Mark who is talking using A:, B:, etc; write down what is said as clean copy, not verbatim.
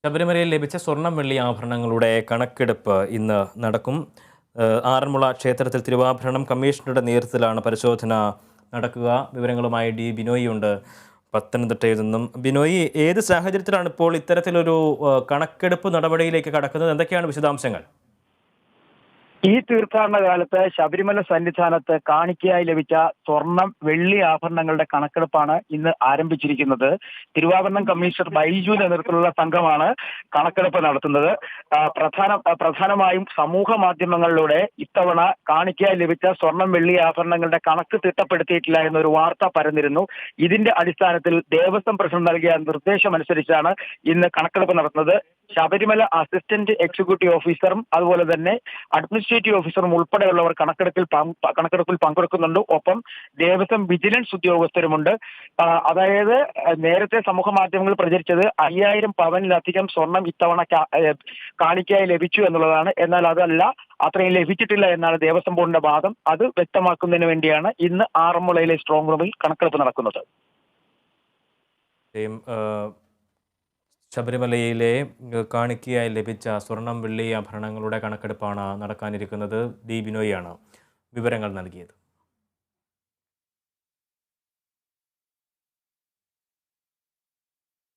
A: ശബരിമലയിൽ ലഭിച്ച സ്വർണം വെള്ളി ആഭരണങ്ങളുടെ കണക്കെടുപ്പ് ഇന്ന് നടക്കും. ആറന്മുള ക്ഷേത്രത്തിൽ തിരുവാഭരണം കമ്മീഷണറുടെ നേതൃത്വത്തിലാണ് പരിശോധന നടക്കുക. വിവരങ്ങളുമായി ഡി ബിനോയ് ഉണ്ട് പത്തനംതിട്ടയിൽ നിന്നും. ബിനോയ്, ഏത് സാഹചര്യത്തിലാണ് ഇപ്പോൾ ഇത്തരത്തിലൊരു കണക്കെടുപ്പ് നടപടിയിലേക്ക് കടക്കുന്നത്? എന്തൊക്കെയാണ് വിശദാംശങ്ങൾ?
B: ഈ തീർത്ഥാടന കാലത്ത് ശബരിമല സന്നിധാനത്ത് കാണിക്കയായി ലഭിച്ച സ്വർണം വെള്ളി ആഭരണങ്ങളുടെ കണക്കെടുപ്പാണ് ഇന്ന് ആരംഭിച്ചിരിക്കുന്നത്. തിരുവാഭരണം കമ്മീഷണർ ബൈജുവിന്റെ നേതൃത്വത്തിലുള്ള സംഘമാണ് കണക്കെടുപ്പ് നടത്തുന്നത്. പ്രധാനമായും സമൂഹ മാധ്യമങ്ങളിലൂടെ ഇത്തവണ കാണിക്കയായി ലഭിച്ച സ്വർണം വെള്ളി ആഭരണങ്ങളുടെ കണക്ക് തിട്ടപ്പെടുത്തിയിട്ടില്ല എന്നൊരു വാർത്ത പരന്നിരുന്നു. ഇതിന്റെ അടിസ്ഥാനത്തിൽ ദേവസ്വം പ്രസിഡന്റ് നൽകിയ നിർദ്ദേശമനുസരിച്ചാണ് ഇന്ന് കണക്കെടുപ്പ് നടത്തുന്നത്. ശബരിമല അസിസ്റ്റന്റ് എക്സിക്യൂട്ടീവ് ഓഫീസറും അതുപോലെ തന്നെ അഡ്മിനിസ്ട്രേറ്റീവ് ഓഫീസറും ഉൾപ്പെടെയുള്ളവർ കണക്കെടുപ്പിൽ പങ്കെടുക്കുന്നുണ്ട്. ഒപ്പം ദേവസ്വം വിജിലൻസ് ഉദ്യോഗസ്ഥരുമുണ്ട്. അതായത് നേരത്തെ സമൂഹ മാധ്യമങ്ങൾ പ്രചരിച്ചത് 5000 പവനിലധികം സ്വർണം ഇത്തവണ കാണിക്കയായി ലഭിച്ചു എന്നുള്ളതാണ്. എന്നാൽ അതല്ല, അത്രയും ലഭിച്ചിട്ടില്ല എന്നാണ് ദേവസ്വം ബോർഡിന്റെ വാദം. അത് വ്യക്തമാക്കുന്നതിന് വേണ്ടിയാണ് ഇന്ന് ആറന്മുളയിലെ സ്ട്രോങ് റൂമിൽ കണക്കെടുപ്പ് നടക്കുന്നത്.
A: ശബരിമലയിലെ കാണിക്കയായി ലഭിച്ച സ്വർണം വെള്ളി ആഭരണങ്ങളുടെ കണക്കെടുപ്പാണ് നടക്കാനിരിക്കുന്നത്. ഡി ബിനോയാണ് വിവരങ്ങൾ നൽകിയത്.